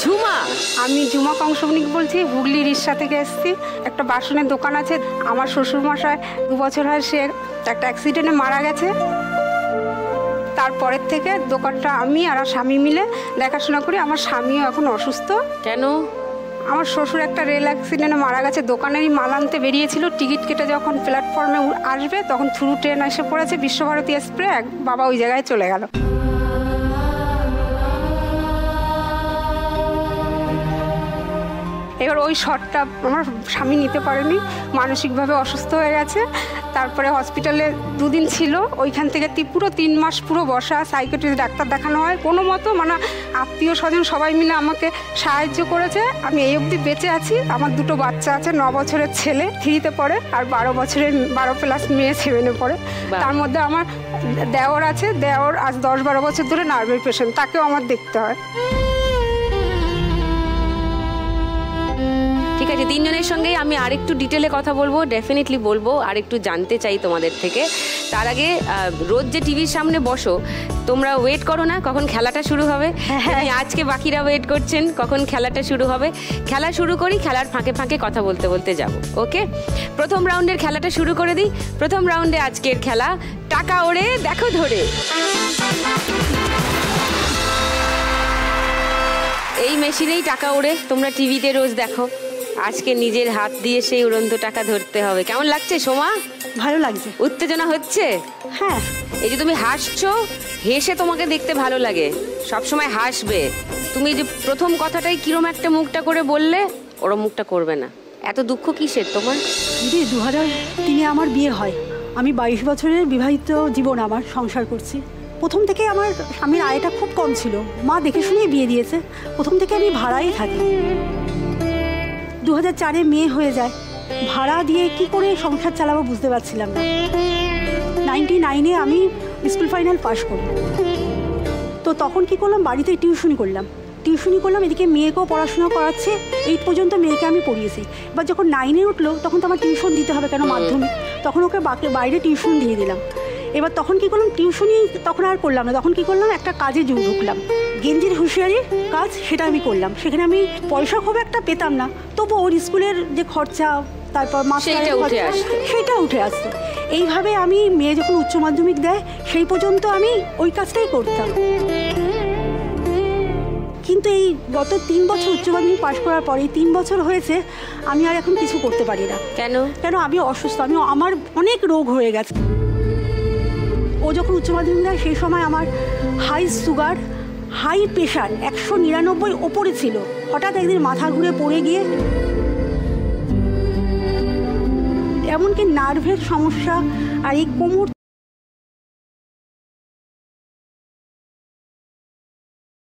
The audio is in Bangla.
ঝুমা, আমি ঝুমা কংসবণিক বলছি, হুগলি রিসা থেকে এসেছি। একটা বাসনের দোকান আছে। আমার শ্বশুরমশাই 2 বছর হয় সে একটা অ্যাক্সিডেন্টে মারা গেছে। তারপরের থেকে দোকানটা আমি আর স্বামী মিলে দেখাশোনা করি। আমার স্বামীও এখন অসুস্থ। কেন? আমার শ্বশুর একটা রেল অ্যাক্সিডেন্টে মারা গেছে। দোকানেরই মাল আনতে বেরিয়েছিল, টিকিট কেটে যখন প্ল্যাটফর্মে আসবে তখন থ্রু ট্রেন এসে পড়েছে বিশ্বভারতী এক্সপ্রেস, বাবা ওই জায়গায় চলে গেল। এবার ওই শটটা আমার স্বামী নিতে পারেনি, মানসিকভাবে অসুস্থ হয়ে গেছে। তারপরে হসপিটালে 2 দিন ছিল, ওইখান থেকে পুরো 3 মাস পুরো বসা, সাইকিয়াট্রিস্ট ডাক্তার দেখানো হয়। কোনো মতো মানে আত্মীয় স্বজন সবাই মিলে আমাকে সাহায্য করেছে। আমি এই অবধি বেঁচে আছি। আমার 2 বাচ্চা আছে, 9 বছরের ছেলে 3-তে পড়ে আর 12+ মেয়ে 7-এ পড়ে। তার মধ্যে আমার দেওর আছে, দেওর আজ 10-12 বছর ধরে নার্ভের পেশেন্ট, তাকেও আমার দেখতে হয়। ঠিক আছে, 3 জনের সঙ্গে আমি আরেকটু ডিটেলে কথা বলবো, ডেফিনেটলি বলবো, আরেকটু জানতে চাই তোমাদের থেকে। তার আগে রোজ যে টিভির সামনে বসো, তোমরা ওয়েট করো না কখন খেলাটা শুরু হবে? আজকে বাকিরা ওয়েট করছেন কখন খেলাটা শুরু হবে। খেলা শুরু করি, খেলার ফাঁকে ফাঁকে কথা বলতে বলতে যাব। ওকে, প্রথম রাউন্ডের খেলাটা শুরু করে দিই। প্রথম রাউন্ডে আজকের খেলা টাকা ওড়ে দেখো ধরে। এই মেশিনেই টাকা ওড়ে, তোমরা টিভিতে রোজ দেখো। আজকে নিজের হাত দিয়ে সেই উড়ন্ত টাকা ধরতে হবে। কেমন লাগছে সোমা? ভালো লাগছে। উত্তেজনা হচ্ছে? হ্যাঁ। এই যে তুমি হাসছো, হেসে তোমাকে দেখতে ভালো লাগে, সবসময় হাসবে। তুমি যে প্রথম কথাটাই কিরম একটা মুখটা করে বললে, ওরম মুখটা করবে না। এত দুঃখ কিসের তোমার? দিদি 2003-এ আমার বিয়ে হয়। আমি 22 বছরের বিবাহিত জীবন, আমার সংসার করছি। প্রথম থেকে আমার স্বামীর আয়টা খুব কম ছিল, মা দেখে শুনেই বিয়ে দিয়েছে। প্রথম থেকে আমি ভাড়াই থাকি। 2004-এ মেয়ে হয়ে যায়। ভাড়া দিয়ে কি করে সংসার চালাবো বুঝতে পারছিলাম না। 99-এ আমি স্কুল ফাইনাল পাস করি। তো তখন কি করলাম, বাড়িতে টিউশনি করলাম। এদিকে মেয়েকেও পড়াশোনা করাচ্ছে। 8 পর্যন্ত মেয়েকে আমি পড়িয়েছি। এবার যখন 9-এ উঠলো তখন তো আমার টিউশন দিতে হবে, কেন মাধ্যমিক। তখন ওকে বাইরে টিউশন দিয়ে দিলাম। এবার তখন কি করলাম, টিউশনি তখন আর করলাম না। তখন কি করলাম, একটা কাজে ঢুকলাম, গেঞ্জির হুঁশিয়ারির কাজ, সেটা আমি করলাম। সেখানে আমি পয়সা খুব একটা পেতাম না, তবু ওর স্কুলের যে খরচা, তারপর সেটা উঠে আসতো। এইভাবে আমি মেয়ে যখন উচ্চ মাধ্যমিক দেয় সেই পর্যন্ত আমি ওই কাজটাই করতাম। কিন্তু এই গত 3 বছর উচ্চ মাধ্যমিক পাশ করার পরে, 3 বছর হয়েছে, আমি আর এখন কিছু করতে পারি না। কেন? আমি অসুস্থ, আমার অনেক রোগ হয়ে গেছে। ও যখন উচ্চ মাধ্যমিক দেয় সেই সময় আমার হাই সুগার, হাই প্রেশার 199 ওপরে ছিল। হঠাৎ একদিন মাথা ঘুরে পড়ে গিয়ে, এমনকি নার্ভের সমস্যা আর এই কোমর